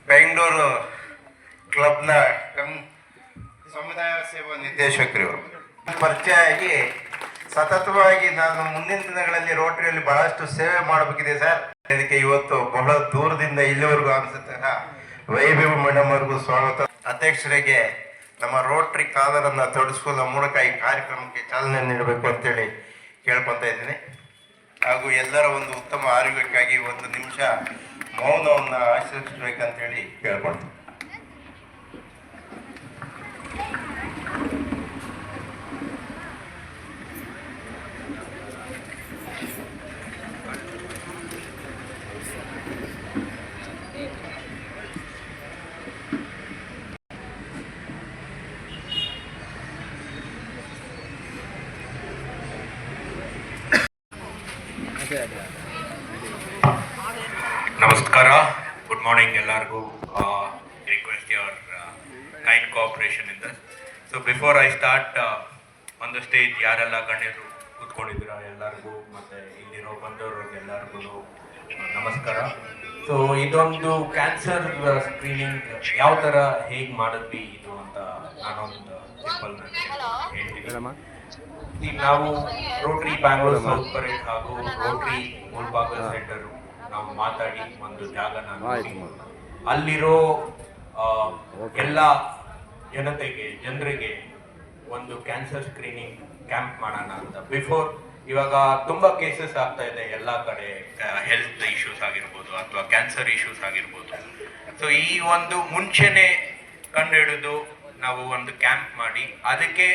ಬೆಂಗಳೂರು ಕ್ಲಬ್ನ ಸಮುದಾಯ ಸೇವಾ ನಿರ್ದೇಶಕರು ಪರಿಚಯ ಆಗಿ ಸತತವಾಗಿ ನಾನು ಮುಂದಿನ ದಿನಗಳಲ್ಲಿ ರೋಟರಿಯಲ್ಲಿ ಬಹಳಷ್ಟು ಸೇವೆ ಮಾಡಬೇಕಿದೆ ಸರ್. ಇದಕ್ಕೆ ಇವತ್ತು ಬಹಳ ದೂರದಿಂದ ಇಲ್ಲಿವರೆಗೂ ಅನಿಸುತ್ತರ ವೈಭವ್ ಮೇಡಮ್ ಅವ್ರಿಗೂ ಸ್ವಾಗತ. ಅಧ್ಯಕ್ಷರಿಗೆ ನಮ್ಮ ರೋಟರಿ ಕಾಲರನ್ನು ತೊಡಗಿಸುವ ಮೂಲಕ ಈ ಕಾರ್ಯಕ್ರಮಕ್ಕೆ ಚಾಲನೆ ನೀಡಬೇಕು ಅಂತೇಳಿ ಕೇಳ್ಕೊತ ಇದ್ದೀನಿ. ಹಾಗೂ ಎಲ್ಲರ ಒಂದು ಉತ್ತಮ ಆರೋಗ್ಯಕ್ಕಾಗಿ ಒಂದು ನಿಮಿಷ ಮೌನವನ್ನು ಆಚರಿಸಬೇಕಂತೇಳಿ ಕೇಳ್ಕೊಳ್ತೀನಿ. ನಮಸ್ಕಾರ, ಗುಡ್ ಮಾರ್ನಿಂಗ್ ಎಲ್ಲರಿಗೂ. Request your kind cooperation in this. So before I start on the stage ಯಾರೆಲ್ಲ ಗಣ್ಯರು ಕೂತ್ಕೊಂಡಿದ್ದೀರ ಎಲ್ಲರಿಗೂ ಮತ್ತು ಇಲ್ಲಿರೋ ಬಂದವ್ರಿಗೆ ಎಲ್ಲರಿಗೂ ನಮಸ್ಕಾರ. ಸೊ ಇದೊಂದು ಕ್ಯಾನ್ಸರ್ ಸ್ಕ್ರೀನಿಂಗ್ ಯಾವ ಥರ ಹೇಗೆ ಮಾಡಿದ್ವಿ ಇದು ಅಂತ ನಾನೊಂದು ಸಿಂಪಲ್ ಹೇಳ್ತೀನಿ. ನಾವು ರೋಟರಿ ಬ್ಯಾಂಗ್ಳೂರ್ ಸೌತ್ ಪರೇಡ್ ಹಾಗೂ ರೋಟರಿ ಮುಳ್ಬಾಗಲ್ ಸೆಂಟರ್ ನಾವು ಮಾತಾಡಿ ಒಂದು ಜಾಗನ ಅಲ್ಲಿರೋ ಎಲ್ಲ ಜನರಿಗೆ ಒಂದು ಕ್ಯಾನ್ಸರ್ ಸ್ಕ್ರೀನಿಂಗ್ ಕ್ಯಾಂಪ್ ಮಾಡೋಣ ಅಂತ. ಬಿಫೋರ್ ಇವಾಗ ತುಂಬಾ ಕೇಸಸ್ ಆಗ್ತಾ ಇದೆ ಎಲ್ಲ ಕಡೆ, ಹೆಲ್ತ್ ಇಶ್ಯೂಸ್ ಆಗಿರ್ಬೋದು ಅಥವಾ ಕ್ಯಾನ್ಸರ್ ಇಶ್ಯೂಸ್ ಆಗಿರ್ಬೋದು. ಸೊ ಈ ಒಂದು ಮುಂಚೆನೆ ಕಂಡುಹಿಡಿದು ನಾವು ಒಂದು ಕ್ಯಾಂಪ್ ಮಾಡಿ ಅದಕ್ಕೆ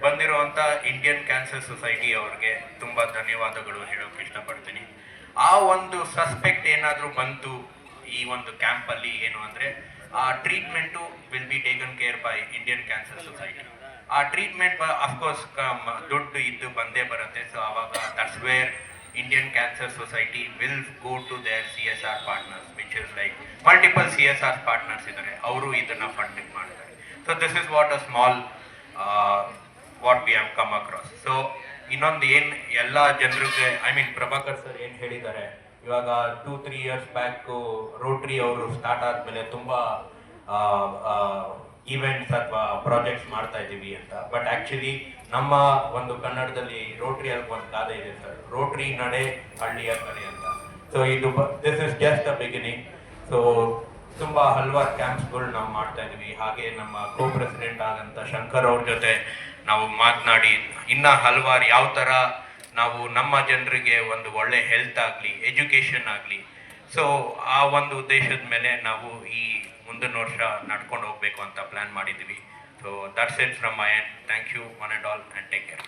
ಬಂದಿರುವಂಥ ಇಂಡಿಯನ್ ಕ್ಯಾನ್ಸರ್ ಸೊಸೈಟಿ ಅವ್ರಿಗೆ ತುಂಬ ಧನ್ಯವಾದಗಳು ಹೇಳೋಕೆ ಇಷ್ಟಪಡ್ತೀನಿ. ಆ ಒಂದು ಸಸ್ಪೆಕ್ಟ್ ಏನಾದರೂ ಬಂತು ಈ ಒಂದು ಕ್ಯಾಂಪಲ್ಲಿ ಏನು ಅಂದರೆ ಆ treatment will be taken care by Indian cancer society. ಆ ಟ್ರೀಟ್ಮೆಂಟ್ ಅಫ್ಕೋರ್ಸ್ ದುಡ್ಡು ಇದ್ದು ಬಂದೇ ಬರುತ್ತೆ. ಸೊ ಆವಾಗ that's where Indian cancer society will go to their CSR partners, which is like multiple CSR partners ಇದ್ದಾರೆ, ಅವರು ಇದನ್ನು ಫಂಡಿಂಗ್ ಮಾಡ್ತಾರೆ. So this is what a small what we have come across. So ಇನ್ನೊಂದು ಏನು ಎಲ್ಲ ಜನರಿಗೆ Prabhakar sir ಏನು ಹೇಳಿದ್ದಾರೆ, ಇವಾಗ 2-3 ಇಯರ್ಸ್ ಬ್ಯಾಕು ರೋಟರಿ ಅವರು ಸ್ಟಾರ್ಟ್ ಆದಮೇಲೆ ತುಂಬ ಈವೆಂಟ್ಸ್ ಅಥವಾ ಪ್ರಾಜೆಕ್ಟ್ಸ್ ಮಾಡ್ತಾ ಇದ್ದೀವಿ ಅಂತ. ಬಟ್ ಆ್ಯಕ್ಚುಲಿ ನಮ್ಮ ಒಂದು ಕನ್ನಡದಲ್ಲಿ ರೋಟರಿಯಲ್ಲಿ ಒಂದು ಗಾದೆ ಇದೆ ಸರ್, ರೋಟರಿ ನಡೆ ಹಳ್ಳಿಯ ಕಡೆ ಅಂತ. ಸೊ ಇದು this is just a beginning. So ತುಂಬ ಹಲವಾರು ಕ್ಯಾಂಪ್ಸ್ಗಳು ನಾವು ಮಾಡ್ತಾ ಇದ್ವಿ. ಹಾಗೆ ನಮ್ಮ ಕೋ ಪ್ರೆಸಿಡೆಂಟ್ ಆದಂಥ ಶಂಕರ್ ಅವ್ರ ಜೊತೆ ನಾವು ಮಾತನಾಡಿ ಇನ್ನೂ ಹಲವಾರು ಯಾವ ಥರ ನಾವು ನಮ್ಮ ಜನರಿಗೆ ಒಂದು ಒಳ್ಳೆ ಹೆಲ್ತ್ ಆಗಲಿ, ಎಜುಕೇಷನ್ ಆಗಲಿ, ಸೊ ಆ ಒಂದು ಉದ್ದೇಶದ ಮೇಲೆ ನಾವು ಈ ಮುಂದಿನ ವರ್ಷ ನಡ್ಕೊಂಡು ಹೋಗಬೇಕು ಅಂತ ಪ್ಲ್ಯಾನ್ ಮಾಡಿದ್ದೀವಿ. So that's it from my end. Thank you one and all and take care.